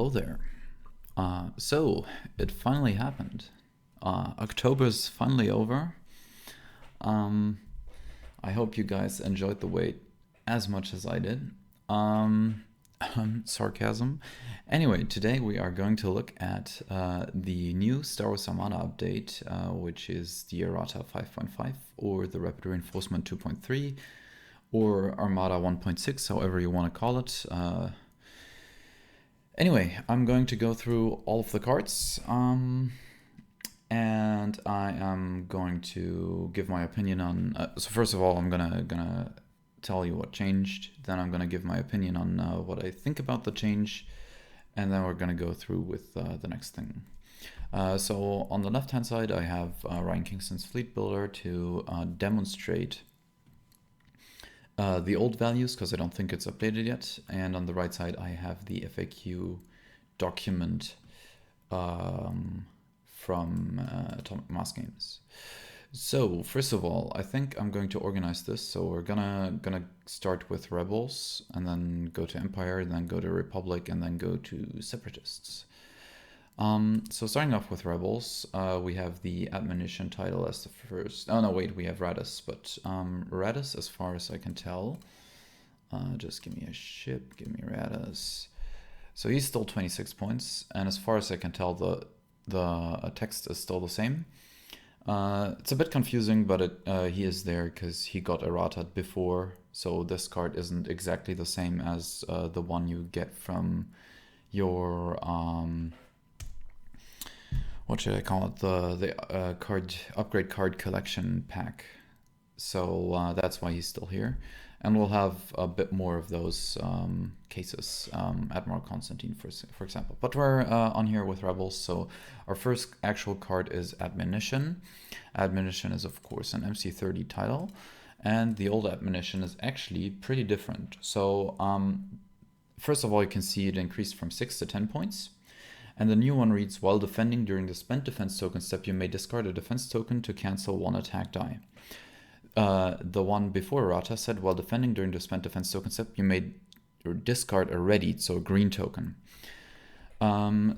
Hello there. So, it finally happened. October's finally over. Um, I hope you guys enjoyed the wait as much as I did. Um, Sarcasm. Anyway, today we are going to look at the new Star Wars Armada update, which is the Errata 5.5 or the Rapid Reinforcement 2.3 or Armada 1.6, however you want to call it. Anyway, I'm going to go through all of the cards, and I am going to give my opinion on. So first of all, I'm gonna tell you what changed. Then I'm gonna give my opinion on what I think about the change, and then we're gonna go through with the next thing. So on the left-hand side, I have Ryan Kingston's Fleet Builder to demonstrate the old values, because I don't think it's updated yet. And on the right side, I have the FAQ document from Atomic Mass Games. So first of all, I think I'm going to organize this. So we're gonna start with Rebels, and then go to Empire, and then go to Republic, and then go to Separatists. So starting off with Rebels, we have the Admonition title as the first. Oh no, wait, we have Radis, but Radis, as far as I can tell, just give me a ship, give me Radis. So he's still 26 points, and as far as I can tell, the text is still the same. It's a bit confusing, but he is there because he got errataed before, so this card isn't exactly the same as the one you get from your what should I call it? The card upgrade card collection pack. So that's why he's still here, and we'll have a bit more of those cases. Admiral Constantine, for example. But we're on here with Rebels. So our first actual card is Admonition. Admonition is of course an MC30 title, and the old Admonition is actually pretty different. So first of all, you can see it increased from 6 to 10 points. And the new one reads, while defending during the spent defense token step, you may discard a defense token to cancel one attack die. The one before errata said, while defending during the spent defense token step, you may discard a readied, so a green token.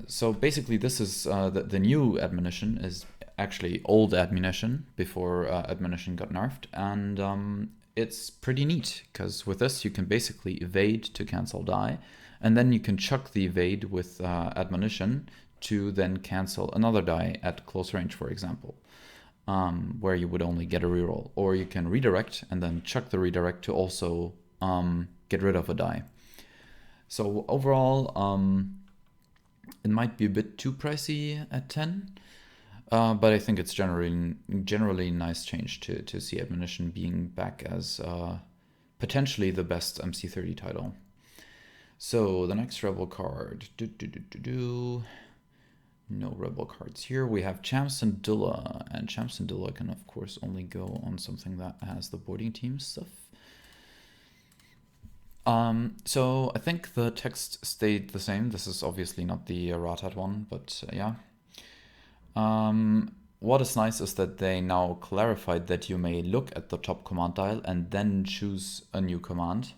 So basically this is the new Admonition is actually old Admonition before Admonition got nerfed, and it's pretty neat because with this you can basically evade to cancel die, and then you can chuck the evade with Admonition to then cancel another die at close range, for example, where you would only get a reroll. Or you can redirect and then chuck the redirect to also get rid of a die. So overall, it might be a bit too pricey at 10, but I think it's generally a nice change to see Admonition being back as potentially the best MC30 title. So the next Rebel card, no Rebel cards here. We have Champ-Syndulla, and Champ-Syndulla can of course only go on something that has the boarding team stuff. So I think the text stayed the same. This is obviously not the errated one, but yeah. What is nice is that they now clarified that you may look at the top command dial and then choose a new command.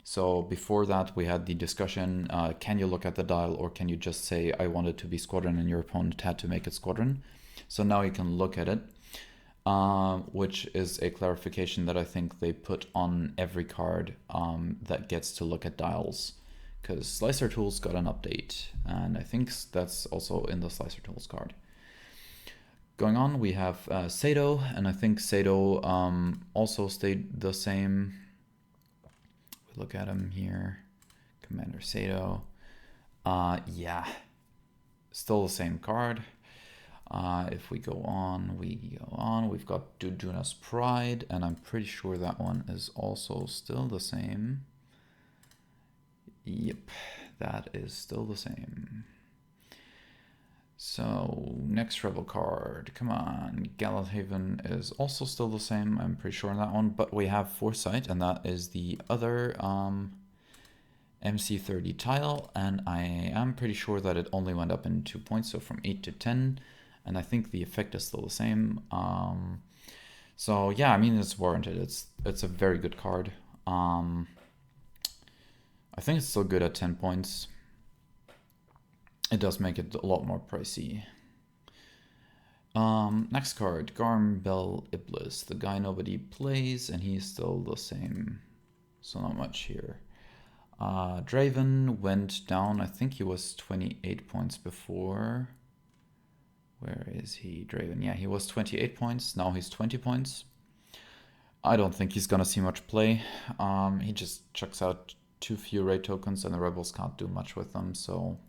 So before that, we had the discussion, can you look at the dial, or can you just say, I want it to be squadron, and your opponent had to make it squadron. So now you can look at it, which is a clarification that I think they put on every card that gets to look at dials, because Slicer Tools got an update, and I think that's also in the Slicer Tools card. Going on, we have Sato, and I think Sato also stayed the same. Look at him here, Commander Sato. Yeah, still the same card. If we go on, we've got Duduna's Pride, and I'm pretty sure that one is also still the same. Yep, that is still the same. So next Rebel card, come on, Gallathaven is also still the same, I'm pretty sure on that one, but we have Foresight, and that is the other MC30 tile, and I am pretty sure that it only went up in 2 points, so from 8 to 10, and I think the effect is still the same. So yeah, I mean, it's warranted. It's a very good card. I think it's still good at 10 points. it does make it a lot more pricey. Next card, Garmbel Iblis, the guy nobody plays, and he's still the same, so not much here. Draven went down, I think he was 28 points before. Where is he, Draven? Yeah, he was 28 points, now he's 20 points. I don't think he's gonna see much play. He just chucks out too few raid tokens and the rebels can't do much with them, so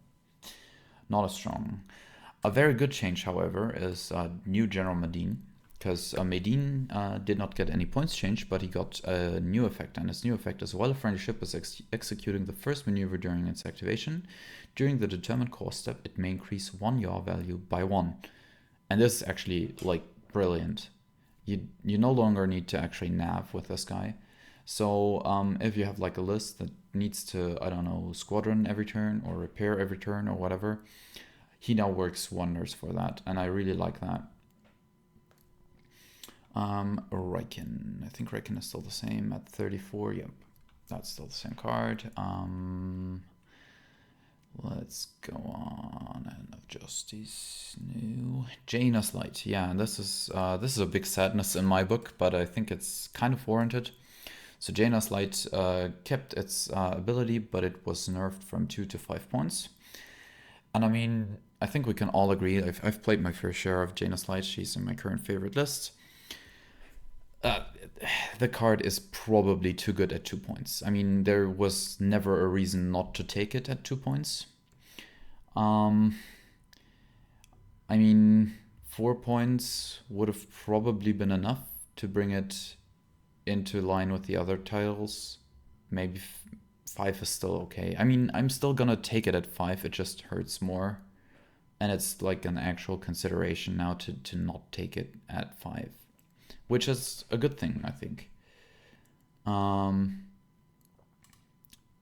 not as strong. A very good change, however, is new General Medine, because Medine did not get any points change, but he got a new effect, and his new effect is while a friendly ship is executing the first maneuver during its activation, during the determined course step, it may increase one yaw value by 1. And this is actually, like, brilliant. You no longer need to actually nav with this guy. So if you have like a list that needs to, I don't know, squadron every turn or repair every turn or whatever, he now works wonders for that, and I really like that. Riken. I think Riken is still the same at 34. Yep, that's still the same card. Let's go on and adjust these new. Jaina's Light. Yeah, and this is a big sadness in my book, but I think it's kind of warranted. So Jaina's Light kept its ability, but it was nerfed from 2 to 5 points. And I mean, I think we can all agree, I've played my fair share of Jaina's Light. She's in my current favorite list. The card is probably too good at 2 points. I mean, there was never a reason not to take it at 2 points. I mean, 4 points would have probably been enough to bring it into line with the other titles. Maybe 5 is still okay. I mean, I'm still gonna take it at 5, it just hurts more. And it's like an actual consideration now to not take it at 5. Which is a good thing, I think.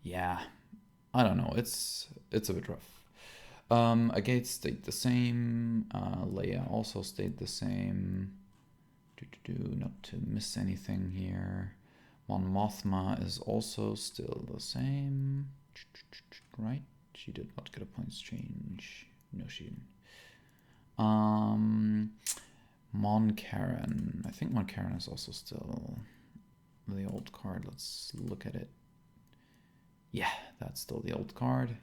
Yeah, I don't know, it's a bit rough. Agate stayed the same, Leia also stayed the same. Not to miss anything here. Mon Mothma is also still the same, right? She did not get a points change. No, she didn't. Mon Karen. I think Mon Karen is also still the old card. Let's look at it. Yeah, that's still the old card.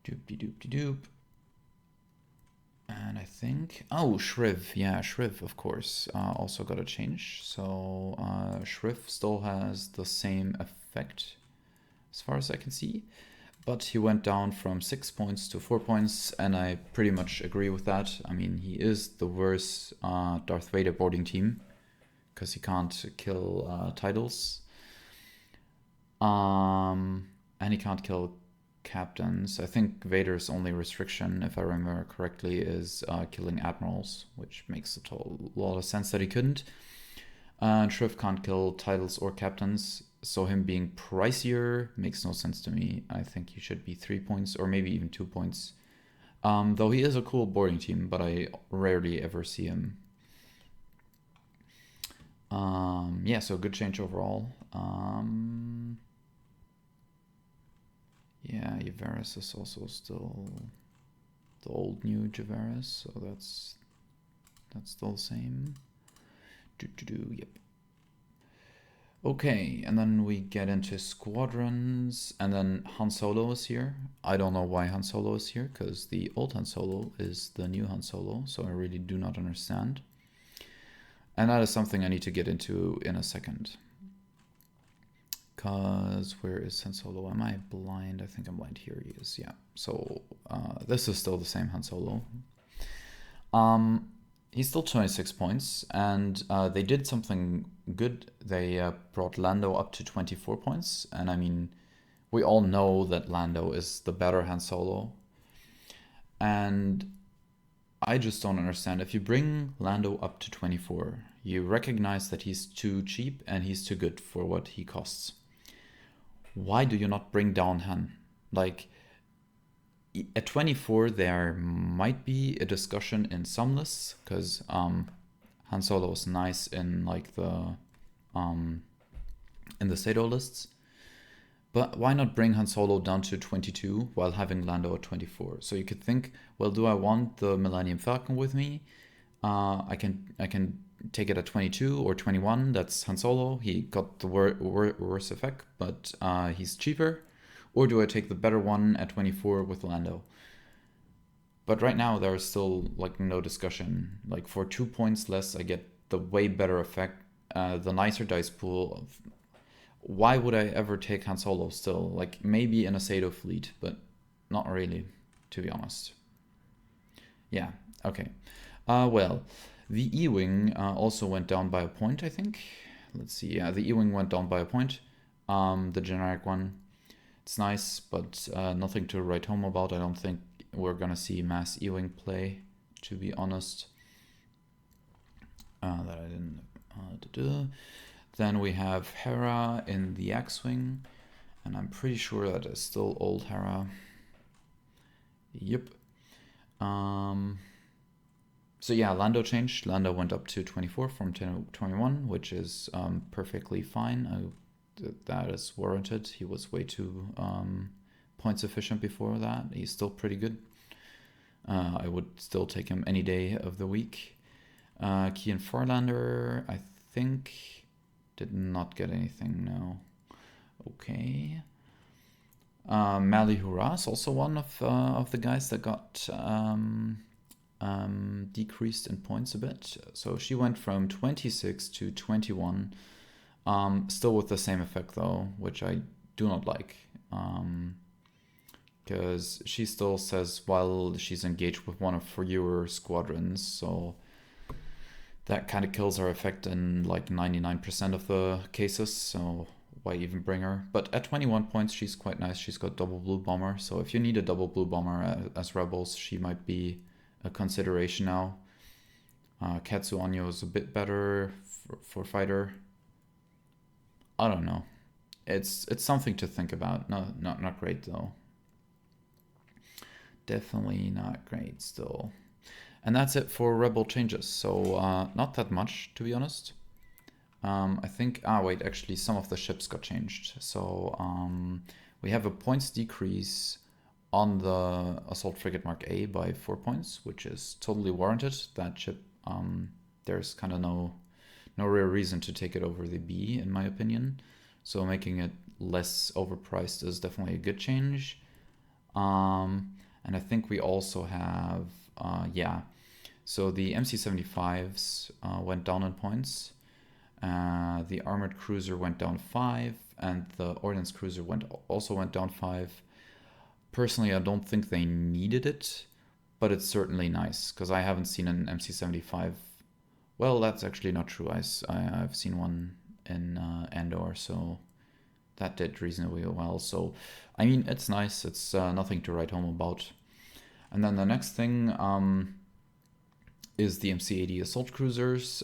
Doop-de-doop-de-doop. And I think, oh, Shriv, yeah, Shriv, of course, also got a change. So Shriv still has the same effect, as far as I can see, but he went down from 6 points to 4 points, and I pretty much agree with that. I mean, he is the worst Darth Vader boarding team, because he can't kill titles, and he can't kill captains. I think Vader's only restriction, if I remember correctly, is killing admirals, which makes a lot of sense that he couldn't. And Shriv can't kill titles or captains, so him being pricier makes no sense to me. I think he should be 3 points or maybe even 2 points. Though he is a cool boarding team, but I rarely ever see him. Yeah, so good change overall. Yeah, Yavaris is also still the old new Yavaris, so that's still the same. Yep. Okay, and then we get into squadrons, and then Han Solo is here. I don't know why Han Solo is here, because the old Han Solo is the new Han Solo, so I really do not understand. And that is something I need to get into in a second. Because where is Han Solo? Am I blind? I think I'm blind. Here he is. Yeah. So this is still the same Han Solo. He's still 26 points, and they did something good. They brought Lando up to 24 points, and I mean, we all know that Lando is the better Han Solo. And I just don't understand. If you bring Lando up to 24, you recognize that he's too cheap and he's too good for what he costs. Why do you not bring down Han? Like, at 24, there might be a discussion in some lists, because Han Solo is nice in like the in the Sado lists. But why not bring Han Solo down to 22 while having Lando at 24? So you could think, well, do I want the Millennium Falcon with me? I can take it at 22 or 21. That's Han Solo. He got the worse effect, but he's cheaper. Or do I take the better one at 24 with Lando? But right now there's still like no discussion. Like for 2 points less, I get the way better effect, the nicer dice pool. Why would I ever take Han Solo still? Like maybe in a Sado fleet, but not really, to be honest. Yeah, okay. Well, the E-Wing also went down by a point, I think. Let's see, yeah, the E-Wing went down by a point. The generic one. It's nice, but nothing to write home about. I don't think we're gonna see mass E-Wing play, to be honest. That I didn't. Then we have Hera in the X-Wing, and I'm pretty sure that is still old Hera. Yep. So yeah, Lando changed. Lando went up to 24 from 21, which is perfectly fine. That is warranted. He was way too points efficient before that. He's still pretty good. I would still take him any day of the week. Kian Farlander, I think, did not get anything, no. Okay. Mali Hurrah is also one of the guys that got decreased in points a bit. So she went from 26 to 21. Still with the same effect though, which I do not like. Because she still says while she's engaged with one of fewer squadrons, so that kind of kills her effect in like 99% of the cases, so why even bring her? But at 21 points, she's quite nice. She's got double blue bomber, so if you need a double blue bomber as rebels, she might be a consideration now. Katsu Onyo is a bit better for fighter. I don't know. It's something to think about. No, not great though. Definitely not great still. And that's it for Rebel changes. So not that much, to be honest. I think, wait, actually some of the ships got changed. So we have a points decrease on the Assault Frigate Mark A by 4 points, which is totally warranted. That ship, there's kind of no real reason to take it over the B, in my opinion. So making it less overpriced is definitely a good change. And I think we also have, yeah, so the MC-75s went down in points. The armored cruiser went down 5, and the ordnance cruiser also went down 5. Personally, I don't think they needed it, but it's certainly nice because I haven't seen an MC-75. Well, that's actually not true. I've seen one in Andor, so that did reasonably well. So, I mean, it's nice. It's nothing to write home about. And then the next thing is the MC-80 assault cruisers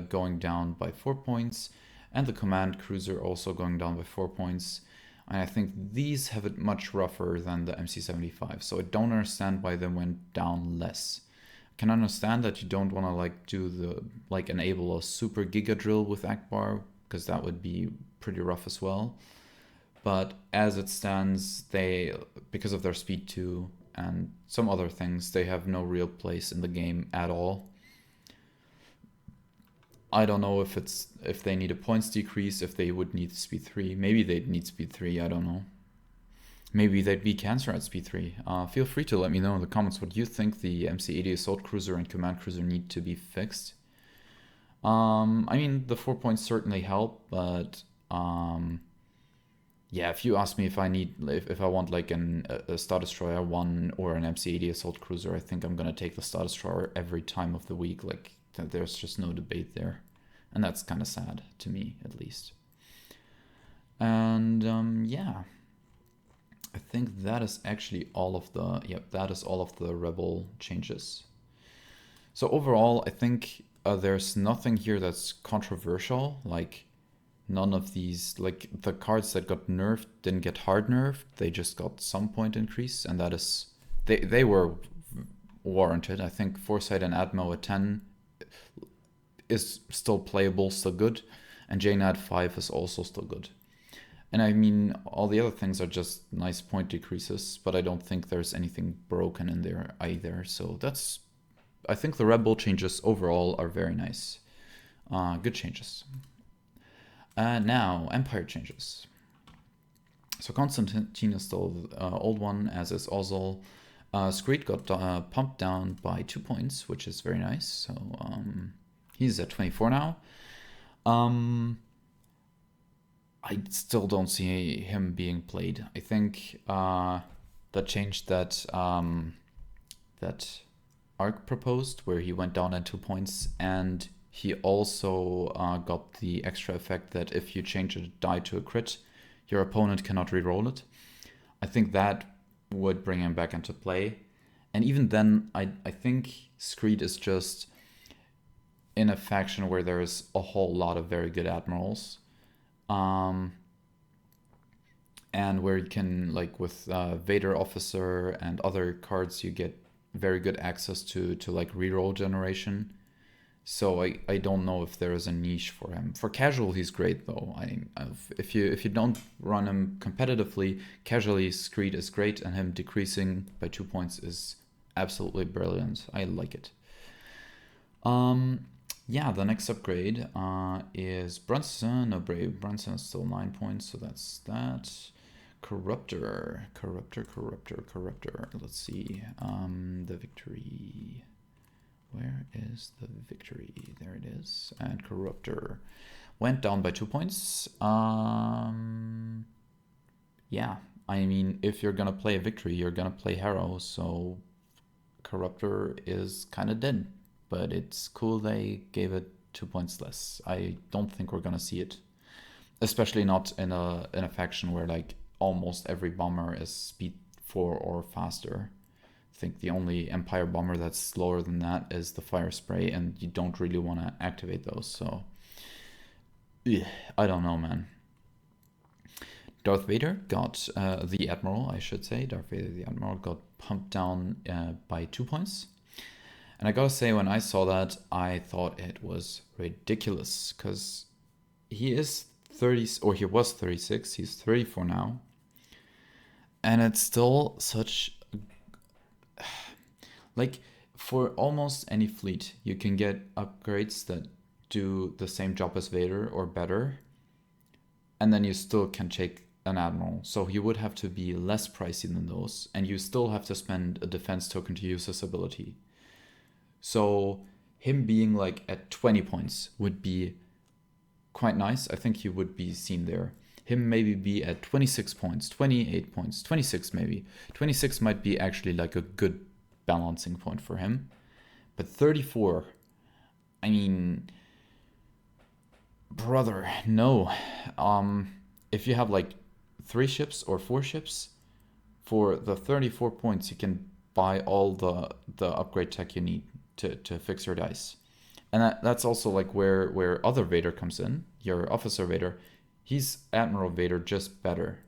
going down by 4 points, and the command cruiser also going down by 4 points. And I think these have it much rougher than the MC-75, so I don't understand why they went down less. I can understand that you don't want to like do the enable a super giga drill with Akbar, because that would be pretty rough as well. But as it stands, they, because of their speed 2 and some other things, they have no real place in the game at all. I don't know if they need a points decrease, if they would need speed 3. Maybe they'd need speed 3, I don't know. Maybe they'd be cancer at speed 3. Feel free to let me know in the comments what you think the MC-80 assault cruiser and command cruiser need to be fixed. I mean, the 4 points certainly help, but yeah, if you ask me if I want like a Star Destroyer 1 or an MC-80 assault cruiser, I think I'm gonna take the Star Destroyer every time of the week. Like, there's just no debate there, and that's kind of sad to me, at least. And yeah, I think that is actually all of the Rebel changes. So overall, I think there's nothing here that's controversial. Like, none of these, like the cards that got nerfed didn't get hard nerfed. They just got some point increase, and that is they were warranted. I think Foresight and Admo at 10 is still playable, still good, and JNAD 5 is also still good. And I mean, all the other things are just nice point decreases, but I don't think there's anything broken in there either. So that's, I think the Red Bull changes overall are very nice. Good changes. Now, Empire changes. So Constantine is still the old one, as is Ozzel. Screed got pumped down by 2 points, which is very nice. So he's at 24 now. I still don't see him being played. I think the change that that Arc proposed, where he went down at 2 points, and he also got the extra effect that if you change a die to a crit, your opponent cannot reroll it. I think that would bring him back into play. And even then, I think Screed is just in a faction where there's a whole lot of very good admirals. And where you can, like with Vader Officer and other cards, you get very good access to like reroll generation. So I don't know if there is a niche for him. For casual, he's great though. If you don't run him competitively, casually Screed is great, and him decreasing by 2 points is absolutely brilliant. I like it. Yeah, the next upgrade is Brunson. No, Brave Brunson is still 9 points, so that's that. Corruptor. Let's see. The victory. Where is the victory? There it is. And Corruptor went down by 2 points. Yeah, I mean, if you're gonna play a victory, you're gonna play Harrow, so Corruptor is kind of dead. But it's cool they gave it 2 points less. I don't think we're gonna see it, especially not in a faction where like almost every bomber is speed 4 or faster. I think the only Empire bomber that's slower than that is the Fire Spray, and you don't really want to activate those. So, I don't know, man. Darth Vader got the Admiral, I should say. Darth Vader, the Admiral, got pumped down by 2 points. And I gotta say, when I saw that, I thought it was ridiculous, because he is 30, or he was 36, he's 34 now. And it's still such, like, for almost any fleet, you can get upgrades that do the same job as Vader or better, and then you still can take an Admiral. So he would have to be less pricey than those, and you still have to spend a defense token to use his ability. So him being like at 20 points would be quite nice. I think he would be seen there. Him maybe be at 26 points, 28 points, 26 maybe. 26 might be actually like a good balancing point for him. But 34, I mean, brother, no. If you have like 3 ships or 4 ships, for the 34 points you can buy all the upgrade tech you need to fix your dice. And that's also like where other Vader comes in, your Officer Vader. He's Admiral Vader, just better.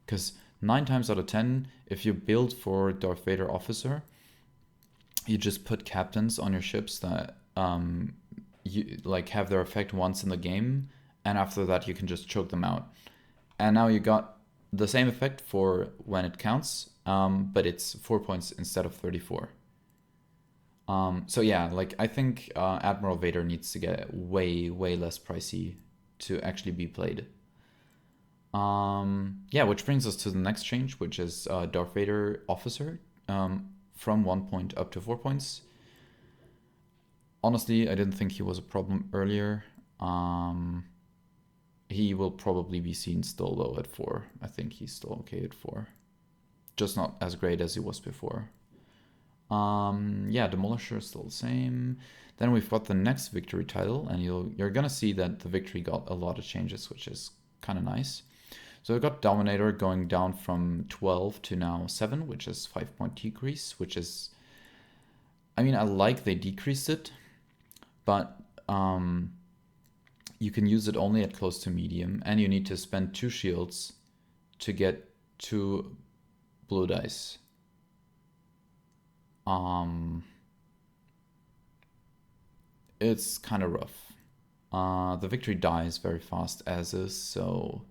Because 9 times out of 10, if you build for Darth Vader Officer, you just put captains on your ships that you like have their effect once in the game, and after that you can just choke them out. And now you got the same effect for when it counts, but it's 4 points instead of 34. So yeah, like I think Admiral Vader needs to get way less pricey to actually be played. Yeah, which brings us to the next change, which is Darth Vader Officer, from 1 point up to 4 points. Honestly, I didn't think he was a problem earlier. He will probably be seen still low at 4. I think he's still okay at 4. Just not as great as he was before. Yeah, Demolisher is still the same. Then we've got the next victory title, and you're gonna see that the victory got a lot of changes, which is kind of nice. So we got Dominator going down from 12 to now 7, which is 5-point decrease, which is, I mean, I like they decreased it, but you can use it only at close to medium, and you need to spend 2 shields to get 2 blue dice. It's kind of rough. The victory dies very fast as is, so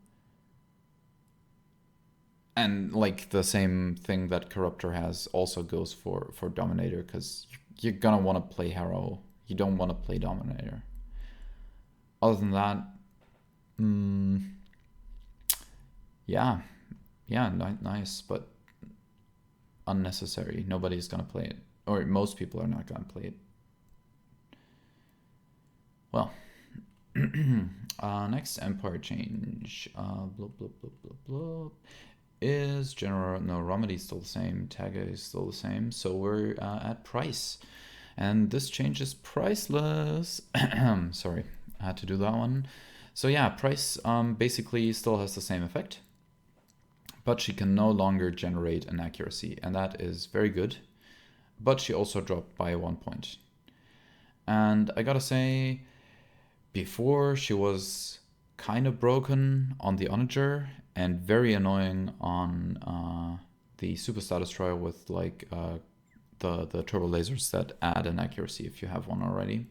And like the same thing that Corruptor has also goes for Dominator, because you're gonna want to play Harrow. You don't want to play Dominator. Other than that, mm, yeah, yeah, nice, but unnecessary. Nobody's gonna play it, or most people are not gonna play it. Well, next Empire change. Blah blah blah blah blah. Is General, no, Romedy is still the same, Taga is still the same, so we're at price. And this change is priceless. Sorry, I had to do that one. So yeah, price basically still has the same effect, but she can no longer generate an accuracy, and that is very good. But she also dropped by 1 point. And I gotta say, before she was kind of broken on the Onager and very annoying on the Superstar Destroyer with like the turbo lasers that add an accuracy if you have one already.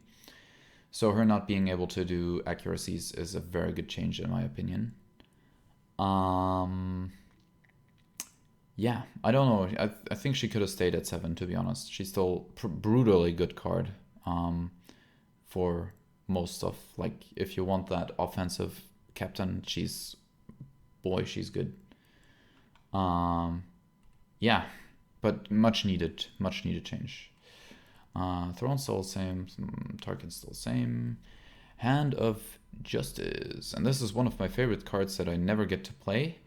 So her not being able to do accuracies is a very good change in my opinion. Yeah, I don't know. I think she could have stayed at 7, to be honest. She's still brutally good card for most stuff. Like, if you want that offensive captain, she's good. Yeah, but much needed change. Throne's still the same, Tarkin's still the same. Hand of Justice, and this is one of my favorite cards that I never get to play,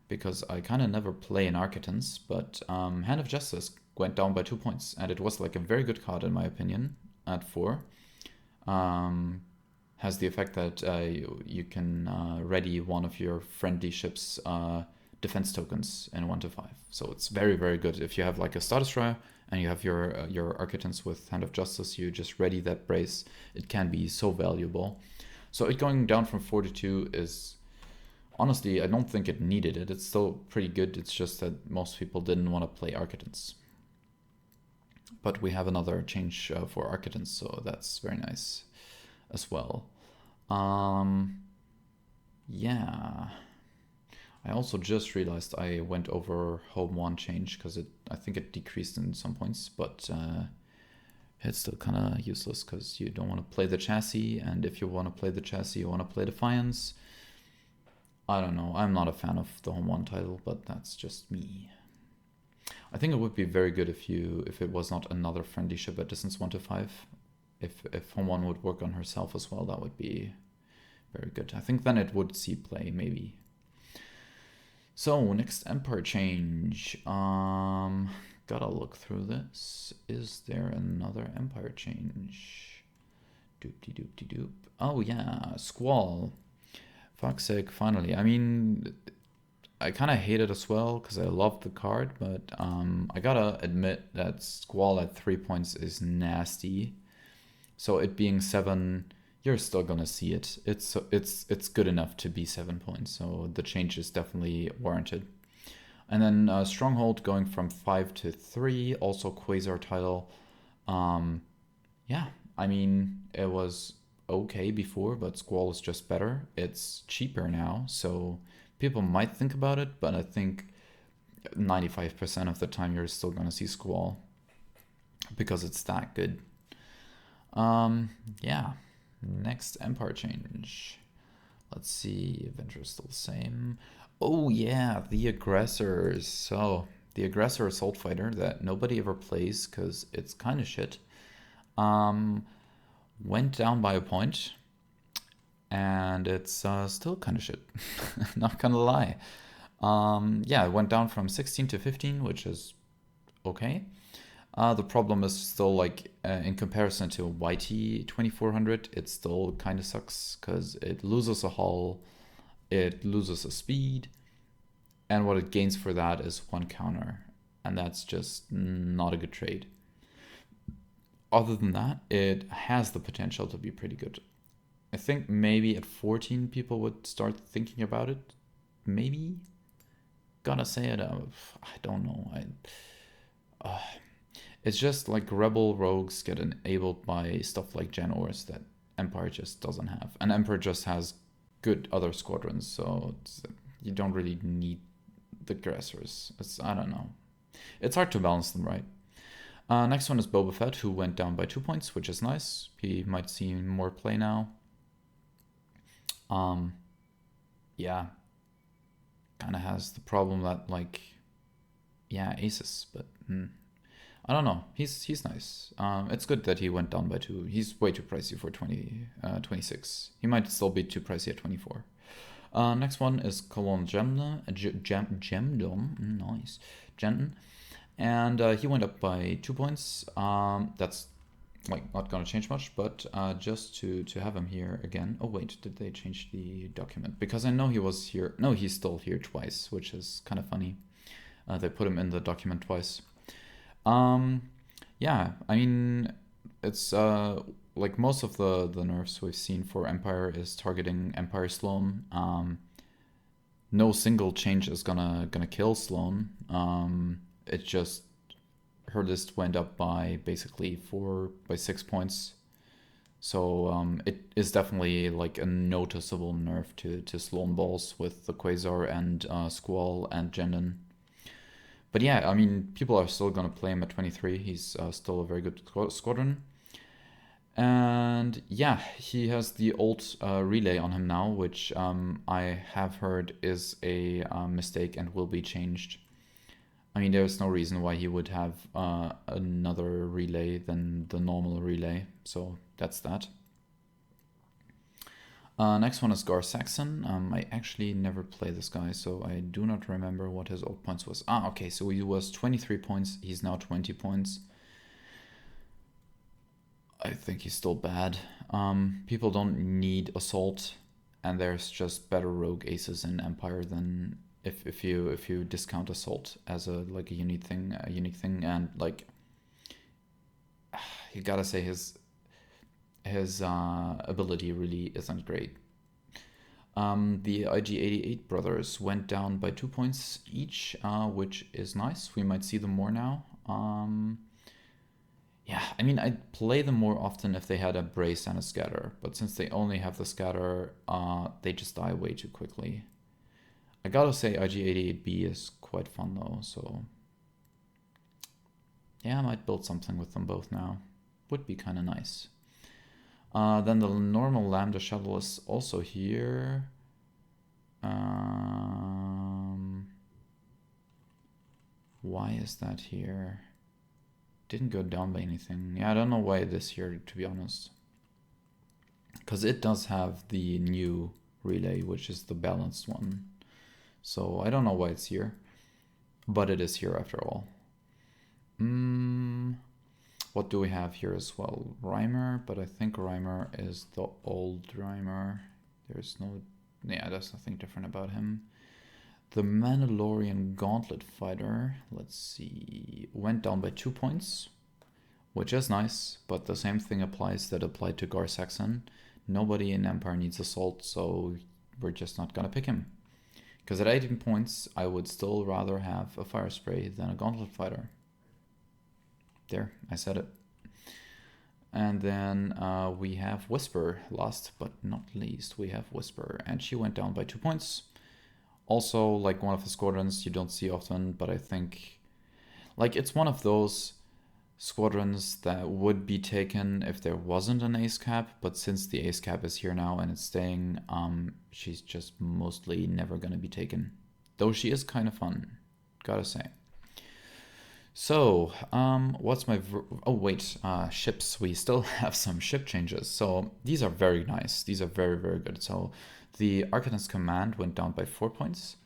because I kind of never play in Architans, but Hand of Justice went down by 2 points, and it was like a very good card in my opinion at 4. Has the effect that you can ready one of your friendly ship's defense tokens in 1 to 5. So it's very, very good. If you have like a Star Destroyer and you have your Architans with Hand of Justice, you just ready that brace. It can be so valuable. So it going down from 4 to 2 is... Honestly, I don't think it needed it. It's still pretty good. It's just that most people didn't want to play Architans. But we have another change for Architans, so that's very nice as well. Yeah. I also just realized I went over Home 1 change, because I think it decreased in some points, but it's still kind of useless because you don't want to play the chassis, and if you want to play the chassis, you want to play Defiance. I don't know, I'm not a fan of the Home 1 title, but that's just me. I think it would be very good if it was not another friendly ship at distance 1 to 5. If Home 1 would work on herself as well, that would be very good. I think then it would see play, maybe. So, next Empire change. Gotta look through this. Is there another Empire change? Doop-de-doop-de-doop. Oh yeah, Squall. Fuck's sake, finally. I mean, I kind of hate it as well because I love the card, but I gotta admit that Squall at 3 points is nasty. So it being 7, you're still gonna see it. It's good enough to be 7 points, so the change is definitely warranted. And then Stronghold going from 5 to 3, also Quasar title. Yeah, I mean, it was okay before, but Squall is just better. It's cheaper now, so people might think about it, but I think 95% of the time you're still gonna see Squall because it's that good. Yeah. Next Empire change. Let's see, Adventure is still the same. Oh yeah, the Aggressors. So, the Aggressor Assault Fighter that nobody ever plays because it's kind of shit. Went down by a point, and it's still kind of shit. Not gonna lie. Yeah, it went down from 16 to 15, which is okay. The problem is still, like, in comparison to YT 2400, it still kind of sucks because it loses a hull, it loses a speed, and what it gains for that is 1 counter, and that's just not a good trade. Other than that, it has the potential to be pretty good. I think maybe at 14 people would start thinking about it. Maybe. Gotta say it. I don't know. It's just like Rebel rogues get enabled by stuff like Gen Ors that Empire just doesn't have. And Empire just has good other squadrons, so you don't really need the aggressors. I don't know. It's hard to balance them right. Next one is Boba Fett, who went down by 2 points, which is nice. He might see more play now. Yeah, kind of has the problem that like, yeah, aces, but I don't know. He's nice. It's good that he went down by 2. He's way too pricey for 26. He might still be too pricey at 24. Next one is Cologne Gemdom. Nice. Genton. And he went up by 2 points. That's like not gonna change much, but just to have him here again. Oh wait, did they change the document? Because I know he was here. No, he's still here twice, which is kind of funny. They put him in the document twice. Yeah, I mean, it's like most of the nerfs we've seen for Empire is targeting Empire Sloane. No single change is gonna kill Sloane. It just her list went up by basically 6 points. So it is definitely like a noticeable nerf to Sloane balls with the Quasar and Squall and Jendon. But yeah, I mean, people are still gonna play him at 23. He's still a very good squadron. And yeah, he has the old relay on him now, which I have heard is a mistake and will be changed. I mean, there's no reason why he would have another relay than the normal relay, so that's that. Next one is Gar Saxon. I actually never played this guy, so I do not remember what his old points was. Okay, so he was 23 points. He's now 20 points. I think he's still bad. People don't need Assault, and there's just better rogue aces in Empire than if you discount Assault as a unique thing, and like you gotta say his ability really isn't great. The IG-88 brothers went down by 2 points each, which is nice. We might see them more now. Yeah, I mean, I'd play them more often if they had a brace and a scatter, but since they only have the scatter, they just die way too quickly. I gotta say IG-88B is quite fun though, so yeah, I might build something with them both now. Would be kind of nice. Then the normal Lambda shuttle is also here. Why is that here? Didn't go down by anything. Yeah, I don't know why it is here, to be honest. Because it does have the new relay, which is the balanced one. So I don't know why it's here. But it is here after all. What do we have here as well? Reimer, but I think Reimer is the old Reimer. There's nothing different about him. The Mandalorian Gauntlet Fighter, let's see, went down by 2 points, which is nice, but the same thing applies that applied to Gar Saxon. Nobody in Empire needs Assault, so we're just not gonna pick him. Because at 18 points, I would still rather have a Fire Spray than a Gauntlet Fighter. There, I said it. And then we have Whisper. Last but not least, we have Whisper. And she went down by 2 points. Also, like one of the squadrons you don't see often, but I think like it's one of those squadrons that would be taken if there wasn't an ace cap, but since the ace cap is here now and it's staying, she's just mostly never gonna be taken. Though she is kind of fun, gotta say. So, what's my... oh, wait, ships. We still have some ship changes. So, these are very nice. These are very, very good. So, the Architect's Command went down by 4 points.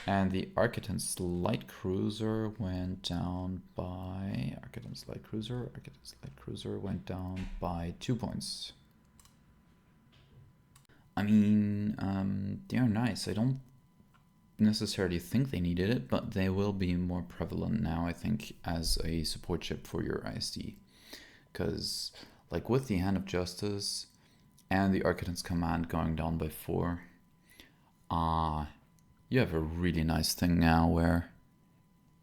And the Architect's Light Cruiser went down by... Architect's Light Cruiser went down by 2 points. I mean, they're nice. I don't necessarily think they needed it, but they will be more prevalent now, I think, as a support chip for your ISD. Because, like, with the Hand of Justice and the Architect's Command going down by 4, you have a really nice thing now where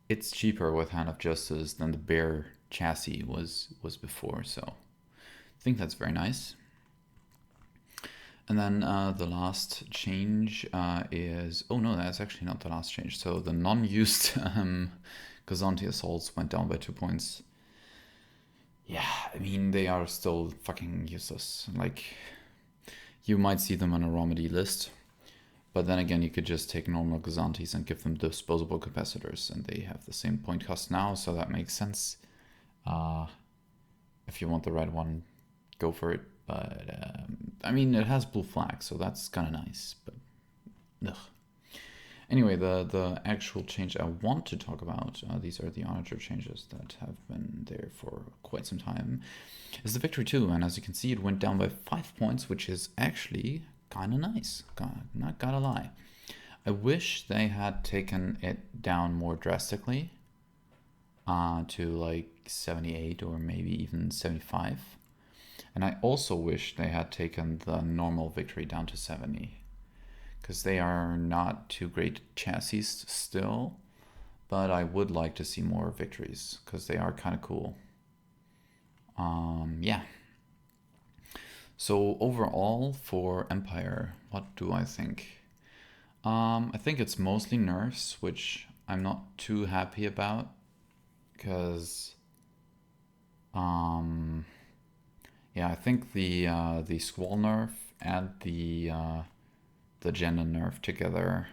it's cheaper with Hand of Justice than the bare chassis was before, so I think that's very nice. And then the last change is... Oh no, that's actually not the last change. So the non-used Gazanti assaults went down by 2 points. Yeah, I mean, they are still fucking useless. Like, you might see them on a Armada list, but then again, you could just take normal Gazantis and give them disposable capacitors, and they have the same point cost now, so that makes sense. If you want the red one, go for it. But I mean, it has blue flag, so that's kind of nice. But ugh. Anyway, the actual change I want to talk about, these are the Onager changes that have been there for quite some time, is the Victory 2. And as you can see, it went down by 5 points, which is actually kind of nice. Not gotta lie. I wish they had taken it down more drastically to like 78 or maybe even 75. And I also wish they had taken the normal Victory down to 70, because they are not too great chassis still, but I would like to see more Victories because they are kind of cool. Yeah. So overall for Empire, what do I think? I think it's mostly nerfs, which I'm not too happy about, because yeah, I think the Squall nerf and the Jenna nerf together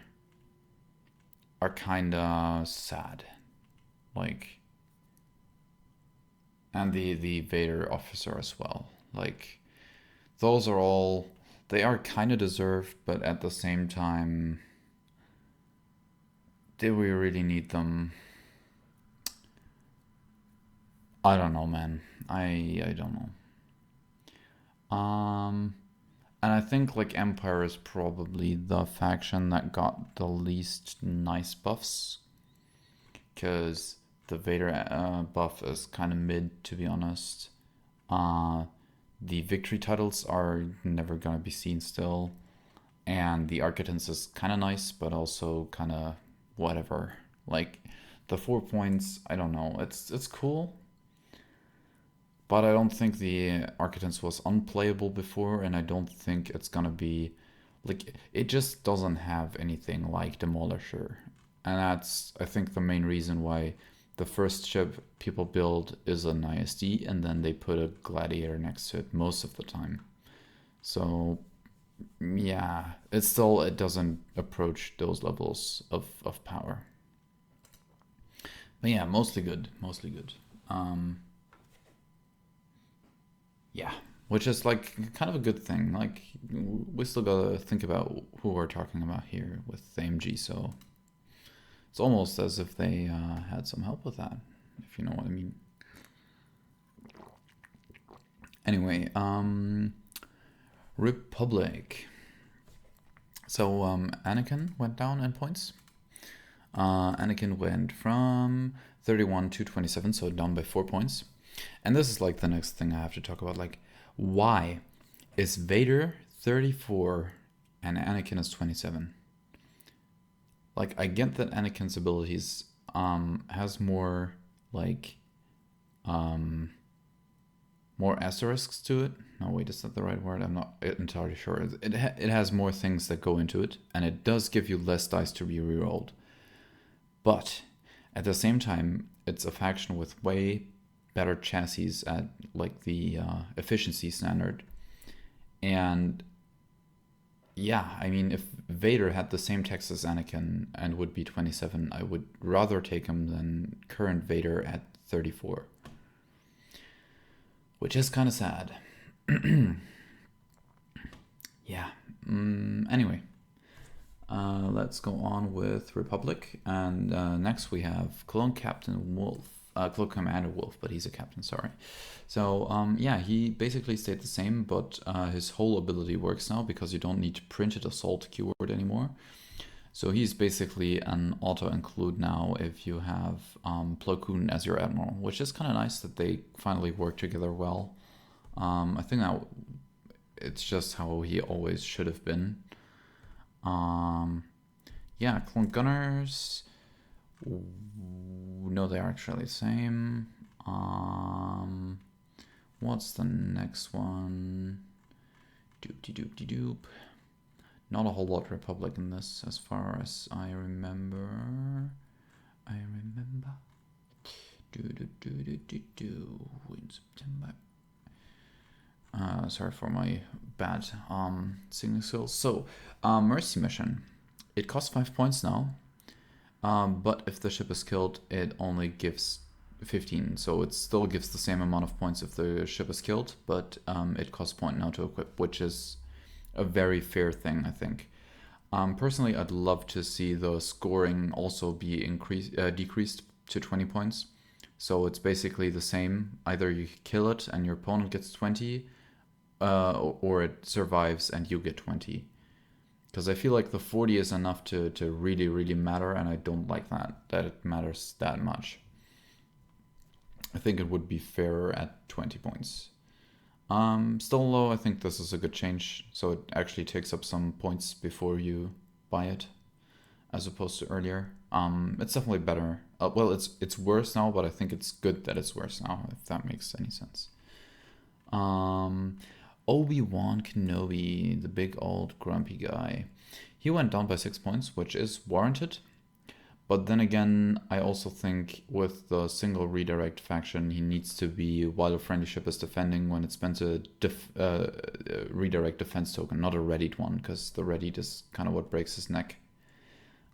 are kinda sad. Like, and the Vader officer as well. Like, those are all, they are kinda deserved, but at the same time, did we really need them? I don't know, man. I don't know. And I think like Empire is probably the faction that got the least nice buffs, because the Vader buff is kind of mid, to be honest. The victory titles are never gonna be seen still, and the Architects is kind of nice, but also kind of whatever. Like the 4 points, I don't know. It's cool, but I don't think the Architects was unplayable before, and I don't think it's gonna be like, it just doesn't have anything like Demolisher, and that's, I think, the main reason why the first ship people build is an ISD, and then they put a Gladiator next to it most of the time. So yeah, it doesn't approach those levels of power. But yeah, mostly good, mostly good. Yeah, which is like kind of a good thing. Like, we still gotta think about who we're talking about here with AMG, so it's almost as if they had some help with that, if you know what I mean. Anyway, Republic. So Anakin went down in points. Anakin went from 31 to 27, so down by 4 points. And this is like the next thing I have to talk about. Like, why is Vader 34 and Anakin is 27? Like, I get that Anakin's abilities has more like more asterisks to it. No, wait, is that the right word? I'm not entirely sure. It has more things that go into it, and it does give you less dice to be rerolled. But at the same time, it's a faction with way better chassis at like the efficiency standard. And yeah, I mean, if Vader had the same text as Anakin and would be 27, I would rather take him than current Vader at 34. Which is kind of sad. Yeah. Anyway, let's go on with Republic. And next we have Clone Captain Wolf. Clone Commander Wolf, but he's a captain, sorry. So, yeah, he basically stayed the same, but his whole ability works now because you don't need to printed assault keyword anymore. So he's basically an auto-include now if you have Plo Koon as your admiral, which is kind of nice that they finally work together well. I think that it's just how he always should have been. Yeah, Clone Gunners. No, they are actually the same. What's the next one? Doop-de-doop-de-doop. Not a whole lot Republic in this, as far as I remember. In September. Sorry for my bad singing skills. So, Mercy Mission. It costs 5 points now, but if the ship is killed, it only gives 15. So it still gives the same amount of points if the ship is killed, but it costs a point now to equip, which is a very fair thing, I think. Personally, I'd love to see the scoring also be decreased to 20 points. So it's basically the same. Either you kill it and your opponent gets 20, or it survives and you get 20. Because I feel like the 40 is enough to really, really matter, and I don't like that it matters that much. I think it would be fairer at 20 points. Still low, I think this is a good change. So it actually takes up some points before you buy it, as opposed to earlier. It's definitely better. Well, it's worse now, but I think it's good that it's worse now, if that makes any sense. Obi-Wan Kenobi, the big old grumpy guy. He went down by 6 points, which is warranted. But then again, I also think with the single redirect faction, he needs to be while a friendly ship is defending when it spends a redirect defense token, not a readied one, because the readied is kind of what breaks his neck.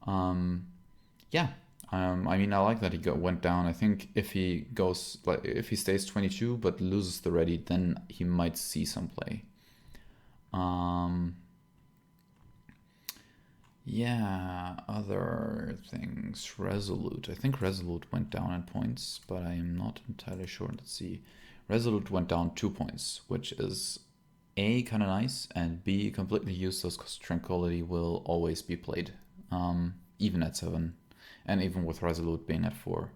Yeah, I mean, I like that he went down. I think if he stays 22 but loses the ready, then he might see some play. Yeah, other things. Resolute. I think Resolute went down in points, but I am not entirely sure. Let's see. Resolute went down 2 points, which is A, kind of nice, and B, completely useless because Tranquility will always be played, even at 7, and even with Resolute being at 4.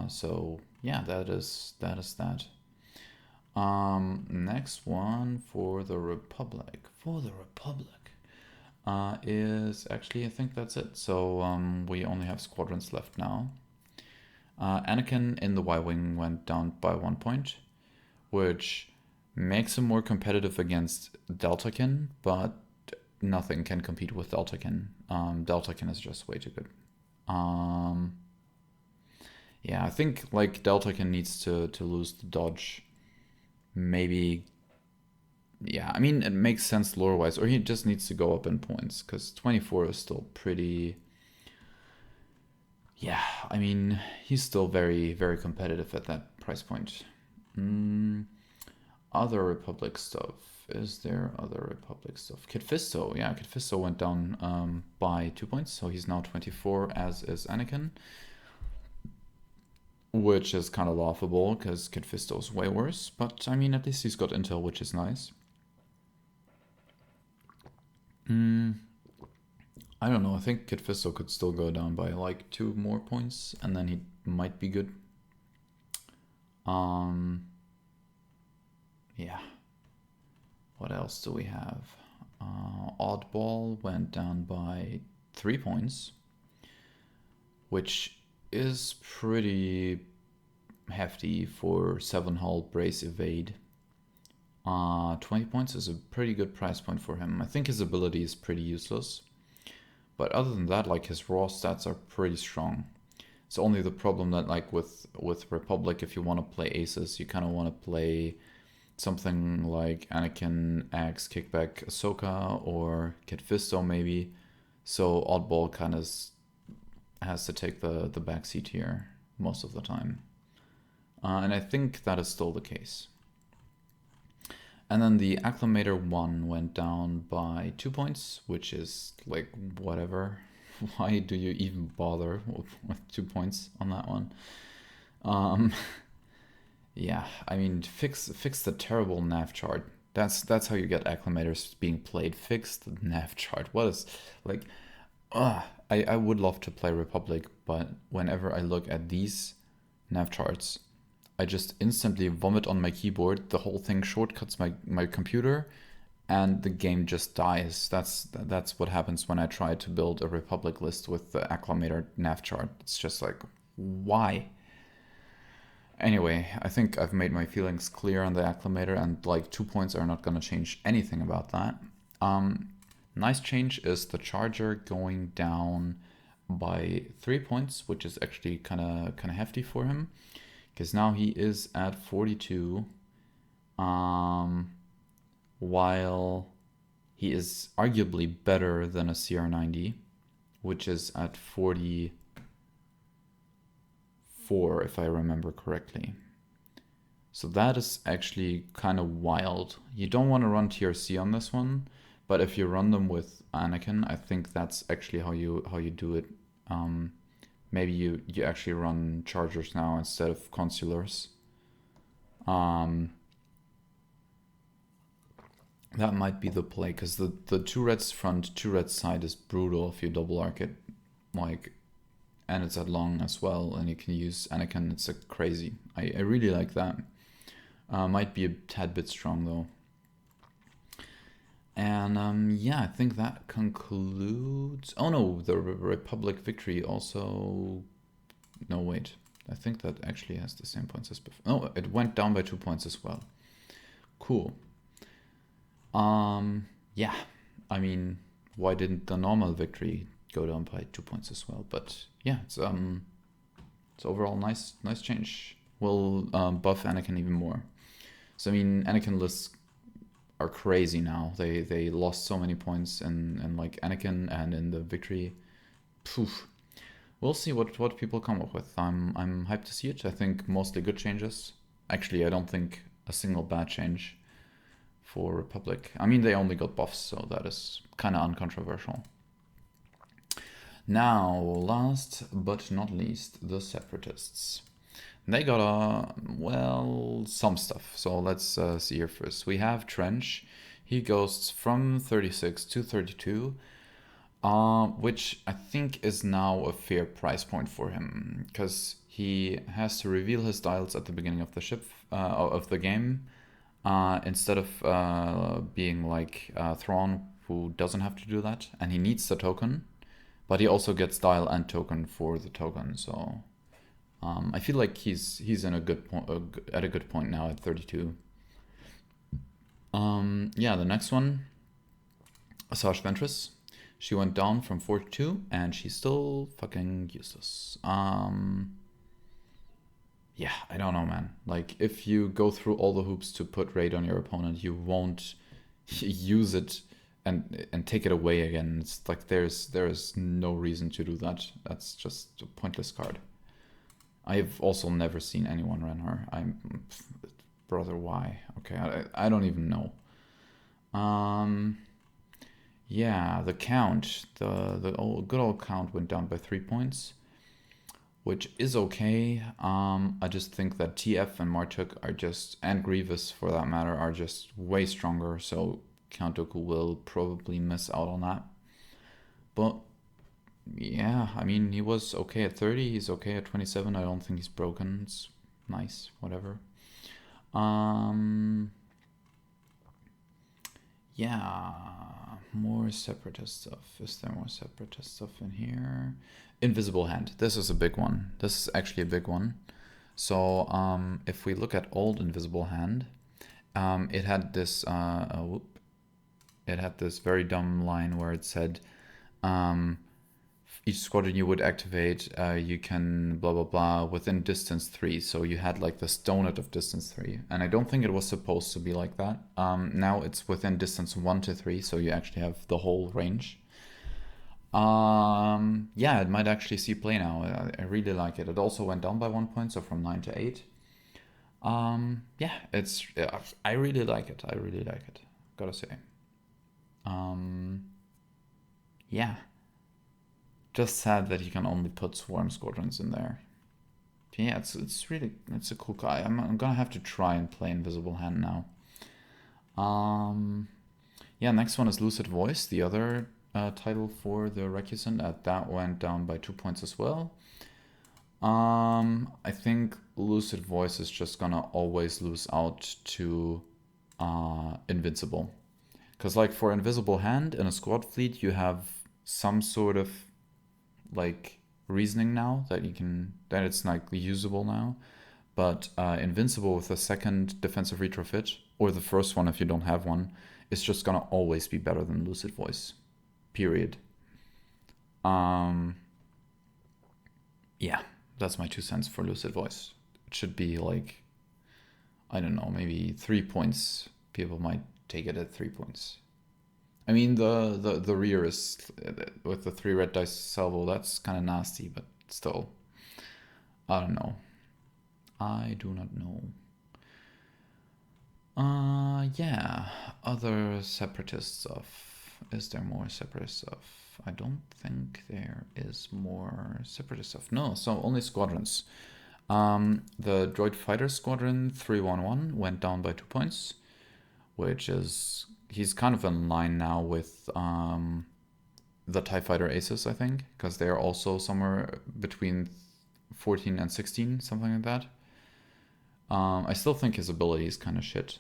So yeah, that is that. Next one for the Republic. Is actually, I think that's it. So we only have squadrons left now. Anakin in the Y-Wing went down by 1 point, which makes him more competitive against Deltakin, but nothing can compete with Deltakin. Deltakin is just way too good. Yeah, I think like Deltakin needs to lose the dodge. Maybe. Yeah, I mean, it makes sense lore-wise, or he just needs to go up in points, because 24 is still pretty... Yeah, I mean, he's still very, very competitive at that price point. Other Republic stuff. Is there other Republic stuff? Kit Fisto, yeah, Kit Fisto went down by 2 points, so he's now 24, as is Anakin. Which is kind of laughable, because Kit Fisto's way worse, but I mean, at least he's got intel, which is nice. I don't know. I think Kit Fisto could still go down by like 2 more points, and then he might be good. Yeah. What else do we have? Oddball went down by 3 points, which is pretty hefty for 7 hull brace evade. 20 points is a pretty good price point for him. I think his ability is pretty useless. But other than that, like his raw stats are pretty strong. It's only the problem that like with Republic, if you want to play aces, you kind of want to play something like Anakin, Axe, Kickback, Ahsoka, or Kit Fisto maybe. So Oddball kind of has to take the backseat here most of the time. And I think that is still the case. And then the Acclamator 1 went down by 2 points, which is like whatever. Why do you even bother with 2 points on that one? Yeah, I mean, fix the terrible nav chart. That's how you get Acclamators being played. Fix the nav chart. What is like? I would love to play Republic, but whenever I look at these nav charts, I just instantly vomit on my keyboard. The whole thing shortcuts my computer, and the game just dies. That's what happens when I try to build a Republic list with the Acclamator nav chart. It's just like, why? Anyway, I think I've made my feelings clear on the acclimator, and like 2 points are not going to change anything about that. Nice change is the charger going down by 3 points, which is actually kind of hefty for him, because now he is at 42, while he is arguably better than a CR90, which is at 44, if I remember correctly. So that is actually kind of wild. You don't want to run TRC on this one, but if you run them with Anakin, I think that's actually how you do it. Maybe you actually run chargers now instead of consulars. That might be the play, because the 2 reds front, 2 reds side is brutal if you double arc it, like, and it's at long as well, and you can use Anakin. It's a crazy. I really like that. Might be a tad bit strong though. And yeah, I think that concludes. Oh no, the Republic victory also. No, wait. I think that actually has the same points as before. No, it went down by 2 points as well. Cool. Yeah, I mean, why didn't the normal victory go down by 2 points as well? But yeah, it's overall nice change. Will buff Anakin even more. So I mean, Anakin lists are crazy now. They lost so many points in like Anakin and in the victory. Poof. We'll see what people come up with. I'm hyped to see it. I think mostly good changes. Actually, I don't think a single bad change for Republic. I mean, they only got buffs, so that is kind of uncontroversial. Now, last but not least, the Separatists. They got some stuff. So let's see here first. We have Trench. He goes from 36 to 32, which I think is now a fair price point for him, because he has to reveal his dials at the beginning of the of the game, instead of being like Thrawn, who doesn't have to do that, and he needs the token, but he also gets dial and token for the token. So I feel like he's in a good point, at a good point now at 32. Yeah, the next one, Asajj Ventress. She went down from 42, and she's still fucking useless. Yeah, I don't know, man. Like, if you go through all the hoops to put raid on your opponent, you won't use it and take it away again. It's like there is no reason to do that. That's just a pointless card. I've also never seen anyone run her. Brother, why? Okay, I don't even know. Yeah, the count, the good old count went down by 3 points, which is okay. I just think that TF and Martuk are just, and Grievous for that matter, are just way stronger. So Count Dooku will probably miss out on that. But yeah, I mean, he was okay at 30. He's okay at 27. I don't think he's broken. It's nice, whatever. Yeah, more Separatist stuff. Is there more Separatist stuff in here? Invisible Hand. This is a big one. This is actually a big one. So if we look at old Invisible Hand, it had this it had this very dumb line where it said, each squadron you would activate, you can blah blah blah within distance 3. So you had like this donut of distance 3, and I don't think it was supposed to be like that. Now it's within distance 1 to 3, so you actually have the whole range. Yeah, it might actually see play now. I really like it. It also went down by 1 point, so from 9 to 8. Yeah, I really like it. I really like it, gotta say. Yeah. Just sad that you can only put swarm squadrons in there. But yeah, it's a cool guy. I'm gonna have to try and play Invisible Hand now. Yeah, next one is Lucid Voice, the other title for the Recusant. That went down by 2 points as well. I think Lucid Voice is just gonna always lose out to Invincible. Because like for Invisible Hand in a squad fleet, you have some sort of like reasoning now that it's like usable now, but Invincible with the second defensive retrofit, or the first one if you don't have one, is just gonna always be better than Lucid Voice. Period. Yeah, that's my 2 cents for Lucid Voice. It should be like, I don't know, maybe 3 points. People might take it at 3 points. I mean, the rear is with the 3 red dice salvo. That's kind of nasty, but still, I don't know. I do not know. Yeah. Other separatist stuff. Is there more separatist stuff? I don't think there is more separatist stuff. No, so only squadrons. The Droid Fighter Squadron 311 went down by 2 points, which is he's kind of in line now with the TIE Fighter Aces, I think, because they are also somewhere between 14 and 16, something like that. I still think his ability is kind of shit,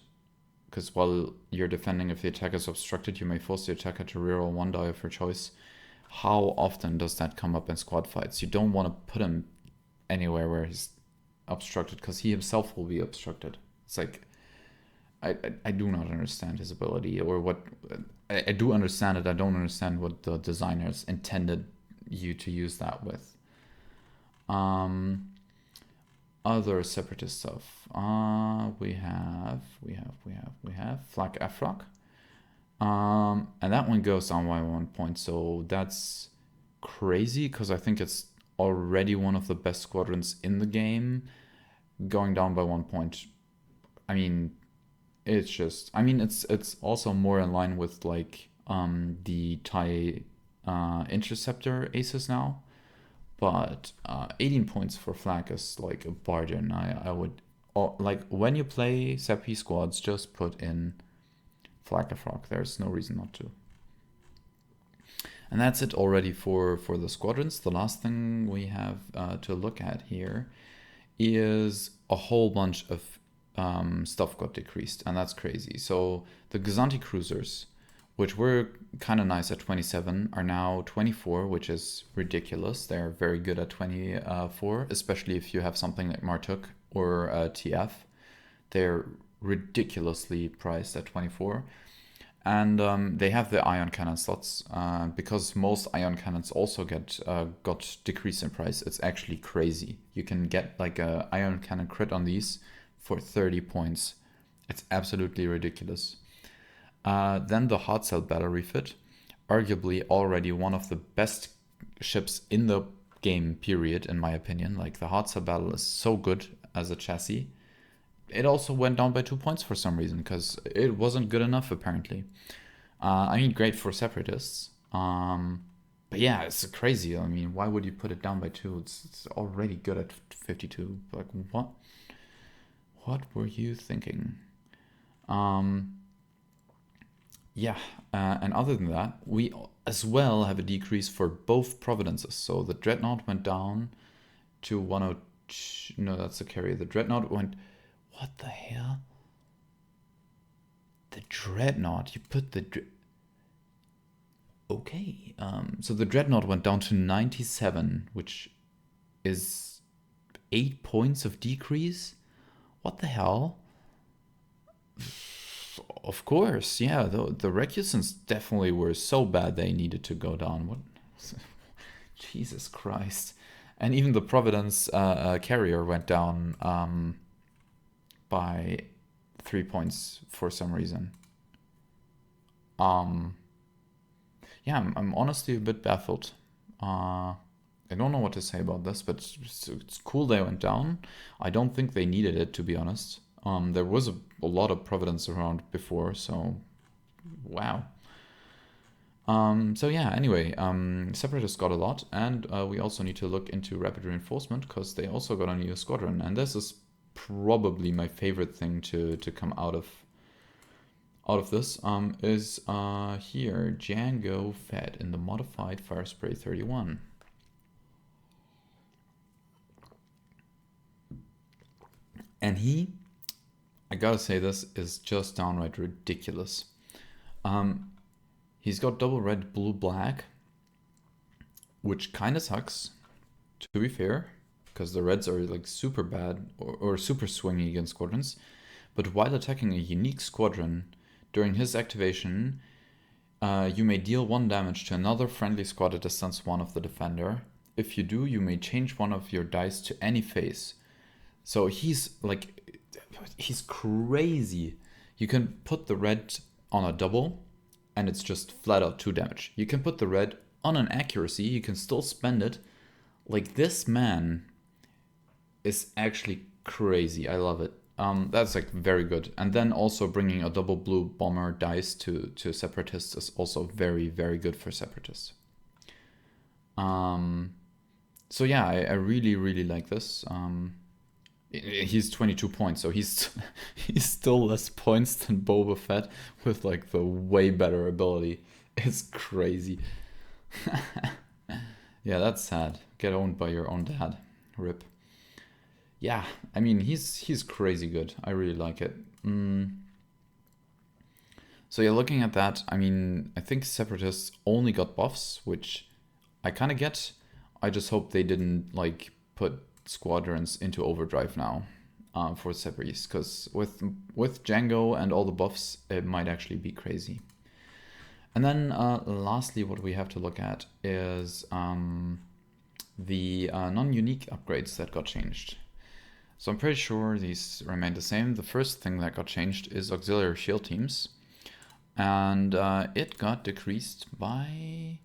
because while you're defending, if the attack is obstructed, you may force the attacker to reroll one die of your choice. How often does that come up in squad fights? You don't want to put him anywhere where he's obstructed, because he himself will be obstructed. It's like, I do not understand his ability, or what. I do understand it. I don't understand what the designers intended you to use that with. Other separatist stuff. We have Flak Afrock. And that one goes down by 1 point, so that's crazy, because I think it's already one of the best squadrons in the game. Going down by 1 point, I mean, it's just, I mean, it's also more in line with like the TIE Interceptor Aces now. But 18 points for Flak is like a bargain. I would, like, when you play SEP squads, just put in Flak Afrock. There's no reason not to. And that's it already for the squadrons. The last thing we have to look at here is a whole bunch of stuff got decreased, and that's crazy. So the Gazanti cruisers, which were kind of nice at 27, are now 24, which is ridiculous. They're very good at 24, especially if you have something like Martuk or TF. They're ridiculously priced at 24. And they have the ion cannon slots, because most ion cannons also got decreased in price. It's actually crazy. You can get like a ion cannon crit on these for 30 points. It's absolutely ridiculous. Then the hard cell battle refit, arguably already one of the best ships in the game, period, in my opinion. Like, the hard cell battle is so good as a chassis. It also went down by 2 points for some reason, because it wasn't good enough, apparently. I mean, great for separatists. But yeah, it's crazy. I mean, why would you put it down by 2? It's already good at 52. Like, what? What were you thinking? Yeah, and other than that, we as well have a decrease for both Providences. So the Dreadnought went down to 102. No, that's the carrier. The Dreadnought went. What the hell? The Dreadnought. You put the. Okay. So the Dreadnought went down to 97, which is 8 points of decrease. What the hell? Of course, yeah. The Recusants definitely were so bad they needed to go down. What? Jesus Christ! And even the Providence carrier went down by 3 points for some reason. Yeah, I'm honestly a bit baffled. I don't know what to say about this, but it's cool they went down. I don't think they needed it, to be honest. There was a lot of Providence around before, so wow. So yeah, anyway, Separatists got a lot, and we also need to look into Rapid Reinforcement, because they also got a new squadron, and this is probably my favorite thing to come out of this, is here, Django Fett in the modified Fire Spray 31. And he, I gotta say, this is just downright ridiculous. He's got double red, blue, black, which kind of sucks, to be fair. because the reds are like super bad or super swingy against squadrons. But while attacking a unique squadron, during his activation, you may deal 1 damage to another friendly squad at distance 1 of the defender. If you do, you may change one of your dice to any phase. So he's crazy. You can put the red on a double, and it's just flat out 2 damage. You can put the red on an accuracy, you can still spend it. Like, this man is actually crazy. I love it. That's like very good. And then also bringing a double blue bomber dice to Separatists is also very, very good for Separatists. So yeah, I really, really like this. He's 22 points, so he's still less points than Boba Fett with like the way better ability. It's crazy. Yeah, that's sad. Get owned by your own dad. Rip. Yeah, I mean, he's crazy good. I really like it. So yeah, looking at that, I mean, I think Separatists only got buffs, which I kind of get. I just hope they didn't like put squadrons into overdrive now for Separatists, because with Django and all the buffs, it might actually be crazy. And then lastly, what we have to look at is the non-unique upgrades that got changed. So I'm pretty sure these remain the same. The first thing that got changed is auxiliary shield teams. And it got decreased by...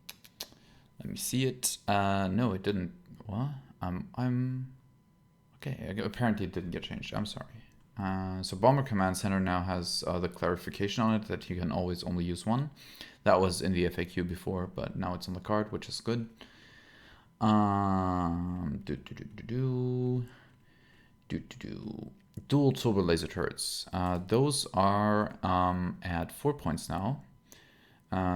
Let me see it. No, it didn't. What? Okay, apparently it didn't get changed. I'm sorry. So Bomber Command Center now has the clarification on it that you can always only use one. That was in the FAQ before, but now it's on the card, which is good. Dual turbo laser turrets. Those are at 4 points now.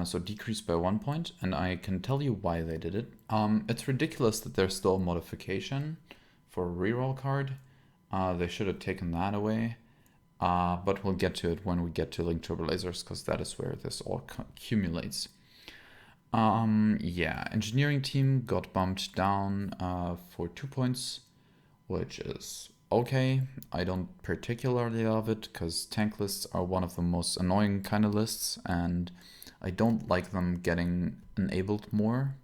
So decreased by 1 point, and I can tell you why they did it. It's ridiculous that there's still a modification for a reroll card. They should have taken that away. But we'll get to it when we get to Link Turbo Lasers, because that is where this all accumulates. Yeah, engineering team got bumped down for 2 points, which is okay. I don't particularly love it, because tank lists are one of the most annoying kind of lists, and I don't like them getting enabled more.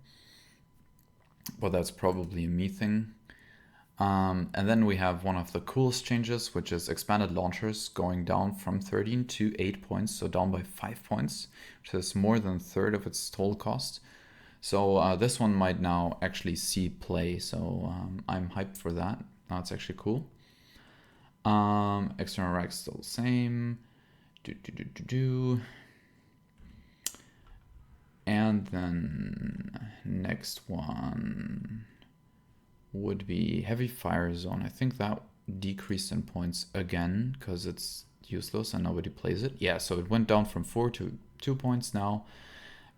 But that's probably a me thing. And then we have one of the coolest changes, which is expanded launchers going down from 13 to 8 points, so down by 5 points, which is more than a third of its total cost. So this one might now actually see play, so I'm hyped for that. That's actually cool. External racks still the same. And then next one would be heavy fire zone. I think that decreased in points again because it's useless and nobody plays it. Yeah, so it went down from 4 to 2 points now.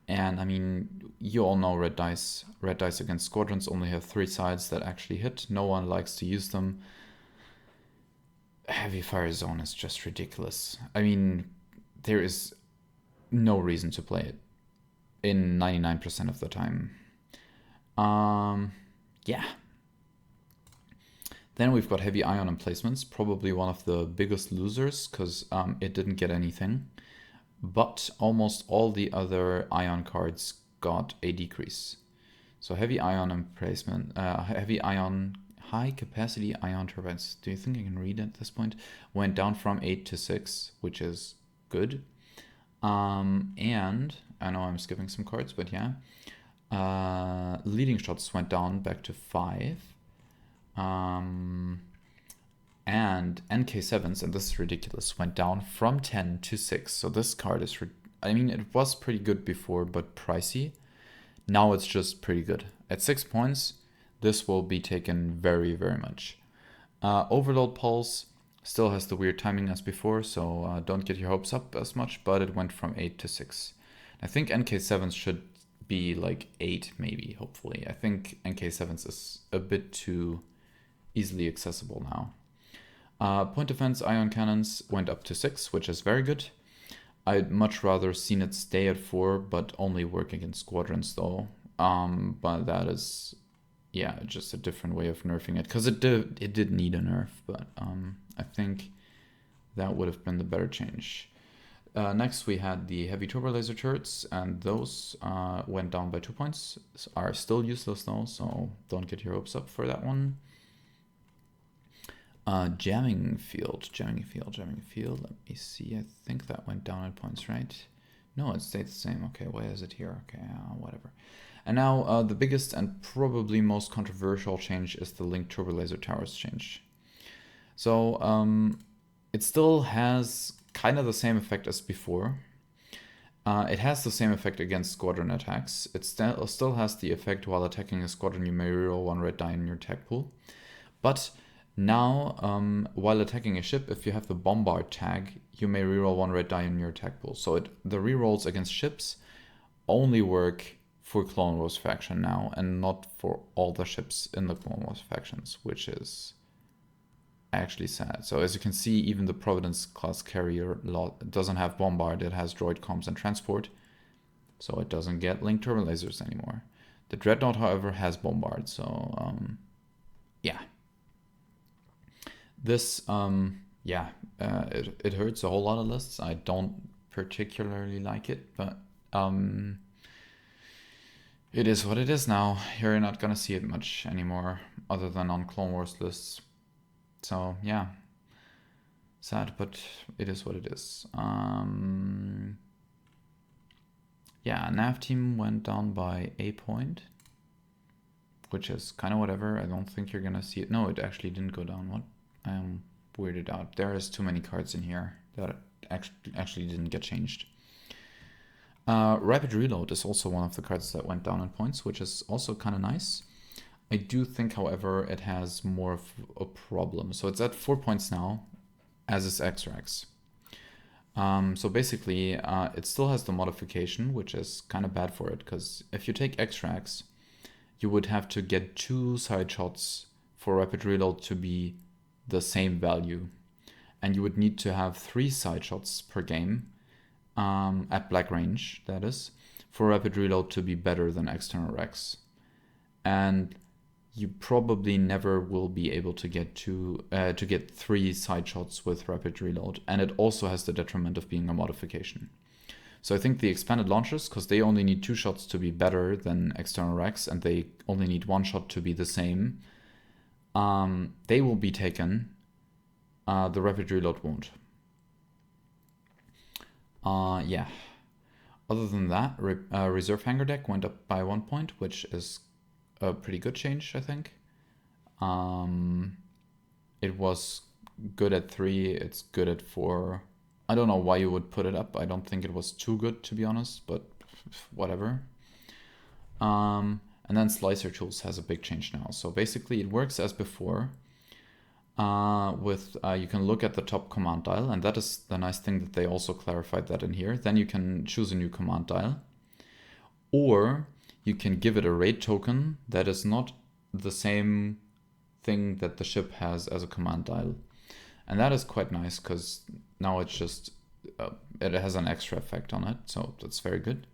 And I mean, you all know red dice. Red dice against squadrons only have 3 sides that actually hit. No one likes to use them. Heavy fire zone is just ridiculous. I mean, there is no reason to play it in 99% of the time. Yeah. Then we've got heavy ion emplacements, probably one of the biggest losers because it didn't get anything. But almost all the other ion cards got a decrease. So heavy ion emplacement, heavy ion, high capacity ion turbines. Do you think I can read at this point? Went down from 8 to 6, which is good. And I know I'm skipping some cards, but yeah. Leading shots went down back to 5. And NK7s, and this is ridiculous, went down from 10 to 6. So this card is, I mean, it was pretty good before, but pricey. Now it's just pretty good. At 6 points, this will be taken very, very much. Overload Pulse still has the weird timing as before, so don't get your hopes up as much, but it went from 8 to 6. I think NK7s should be like 8 maybe, hopefully. I think NK7s is a bit too easily accessible now. Point defense ion cannons went up to 6, which is very good. I'd much rather seen it stay at 4, but only work against squadrons though. But that is yeah, just a different way of nerfing it, because it did need a nerf, but I think that would have been the better change. Next, we had the heavy turbo laser turrets, and those went down by 2 points. Are still useless though, so don't get your hopes up for that one. Jamming field. Let me see. I think that went down in points, right? No, it stayed the same. Okay, why is it here? Okay, whatever. And now the biggest and probably most controversial change is the linked turbo laser towers change. So it still has kind of the same effect as before. It has the same effect against squadron attacks. It still has the effect while attacking a squadron, you may reroll 1 red die in your tech pool. But now, while attacking a ship, if you have the bombard tag, you may reroll 1 red die in your tech pool. So the rerolls against ships only work for Clone Wars faction now, and not for all the ships in the Clone Wars factions, which is actually sad. So as you can see, even the Providence class carrier doesn't have bombard, it has droid comms and transport, so it doesn't get linked turbo lasers anymore. The Dreadnought, however, has bombard, so yeah. This, it hurts a whole lot of lists. I don't particularly like it, but it is what it is now. You're not gonna see it much anymore, other than on Clone Wars lists. So yeah, sad, but it is what it is. Yeah, nav team went down by a point, which is kind of whatever. I don't think you're gonna see it. No, it actually didn't go down. What? I am weirded out. There is too many cards in here that actually didn't get changed. Rapid Reload is also one of the cards that went down in points, which is also kind of nice. I do think, however, it has more of a problem. So it's at 4 points now, as is X-Rax. So basically, it still has the modification, which is kind of bad for it, because if you take X-Rax, you would have to get 2 side shots for Rapid Reload to be the same value. And you would need to have 3 side shots per game, at black range, that is, for Rapid Reload to be better than external Rex. And you probably never will be able to get to get 3 side shots with Rapid Reload, and it also has the detriment of being a modification. So I think the expanded launchers, because they only need 2 shots to be better than external Rex, and they only need 1 shot to be the same, they will be taken. The Rapid Reload won't. Yeah. Other than that, Reserve Hangar Deck went up by 1 point, which is a pretty good change, I think. It was good at 3, it's good at 4. I don't know why you would put it up. I don't think it was too good, to be honest, but whatever. And then Slicer Tools has a big change now. So basically it works as before. You can look at the top command dial, and that is the nice thing that they also clarified that in here. Then you can choose a new command dial, or you can give it a raid token that is not the same thing that the ship has as a command dial. And that is quite nice, because now it's just, it has an extra effect on it, so that's very good.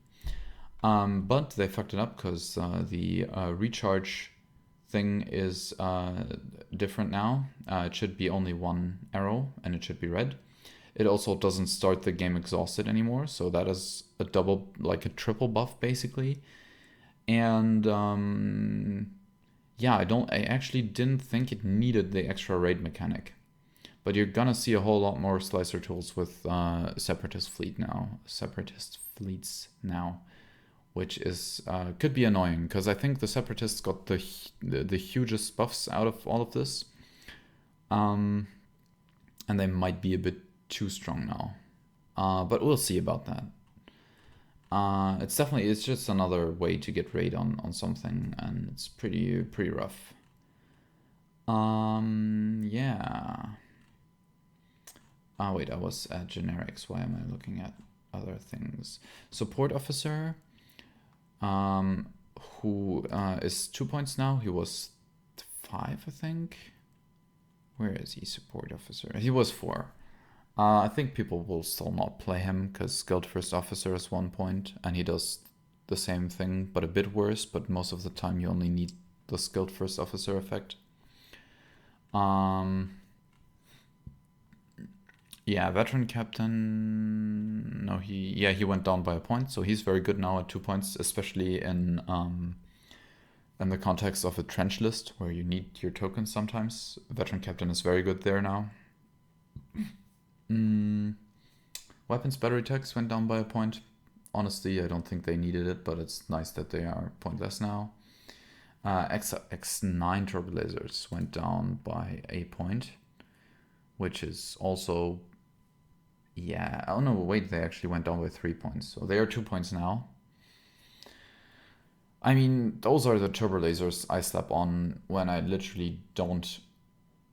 But they fucked it up, because the recharge thing is different now. It should be only 1 arrow, and it should be red. It also doesn't start the game exhausted anymore, so that is a double, like a triple buff basically. And yeah, I actually didn't think it needed the extra raid mechanic, but you're gonna see a whole lot more Slicer Tools with Separatist fleets now, which is could be annoying, because I think the Separatists got the hugest buffs out of all of this, and they might be a bit too strong now, but we'll see about that. It's just another way to get raid on something, and it's pretty rough. Yeah. Wait, I was at generics. Why am I looking at other things? Support officer, who is 2 points now. He was 5, I think. Where is he? Support officer. He was 4. I think people will still not play him, because Guild First Officer is 1 point, and he does the same thing, but a bit worse, but most of the time you only need the skilled first officer effect. Yeah, veteran captain. No, he went down by a point, so he's very good now at 2 points, especially in the context of a trench list where you need your tokens sometimes. Veteran captain is very good there now. Weapons battery techs went down by a point. Honestly, I don't think they needed it, but it's nice that they are pointless now. X9 turbo lasers went down by a point, which is also, yeah, oh no, wait, they actually went down by 3 points, so they are 2 points now. I mean, those are the turbo lasers I slap on when I literally don't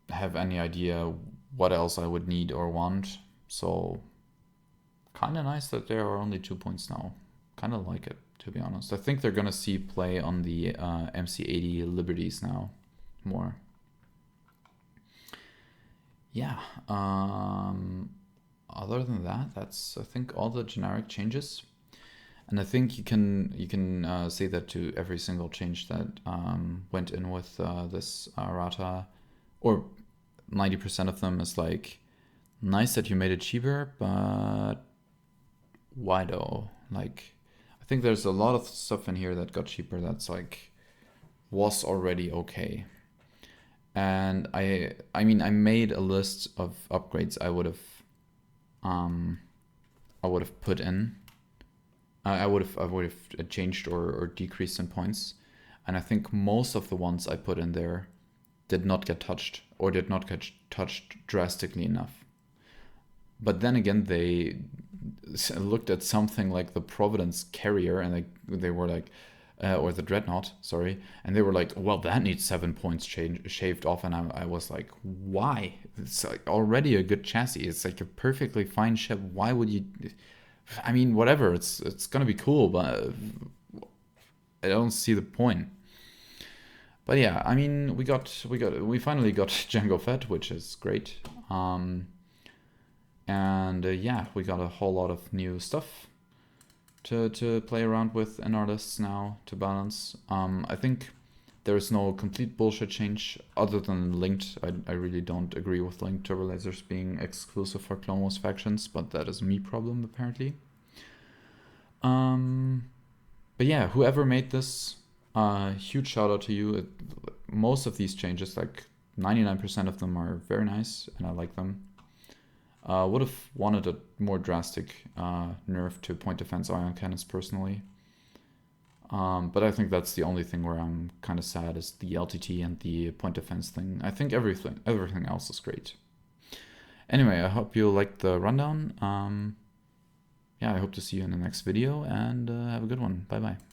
have any idea what else I would need or want, so kind of nice that there are only 2 points now. Kind of like it, to be honest. I think they're gonna see play on the MC80 Liberties now more. Yeah. Other than that, that's I think all the generic changes, and I think you can say that to every single change that went in with this errata, or 90% of them is like, nice that you made it cheaper, but why though? Like, I think there's a lot of stuff in here that got cheaper that's like was already okay. And I mean I made a list of upgrades I would have put in. I would have changed or decreased in points, and I think most of the ones I put in there did not get touched or did not get touched drastically enough. But then again, they looked at something like the Providence Carrier, and they were like, or the Dreadnought, sorry, and they were like, well, that needs 7 points shaved off, and I was like, why? It's like already a good chassis. It's like a perfectly fine ship. Why would you? I mean, whatever. It's gonna be cool, but I don't see the point. But yeah, I mean, we finally got Django Fett, which is great. And yeah, we got a whole lot of new stuff to play around with in our lists now to balance. I think there's no complete bullshit change other than linked. I really don't agree with linked turbo lasers being exclusive for Clone Wars factions, but that is a me problem apparently. But yeah, whoever made this, huge shout out to you. Most of these changes, like 99% of them, are very nice and I like them. Would have wanted a more drastic nerf to point defense ion cannons personally. But I think that's the only thing where I'm kind of sad is the LTT and the point defense thing. I think everything else is great. Anyway, I hope you liked the rundown. Yeah, I hope to see you in the next video, and have a good one. Bye bye.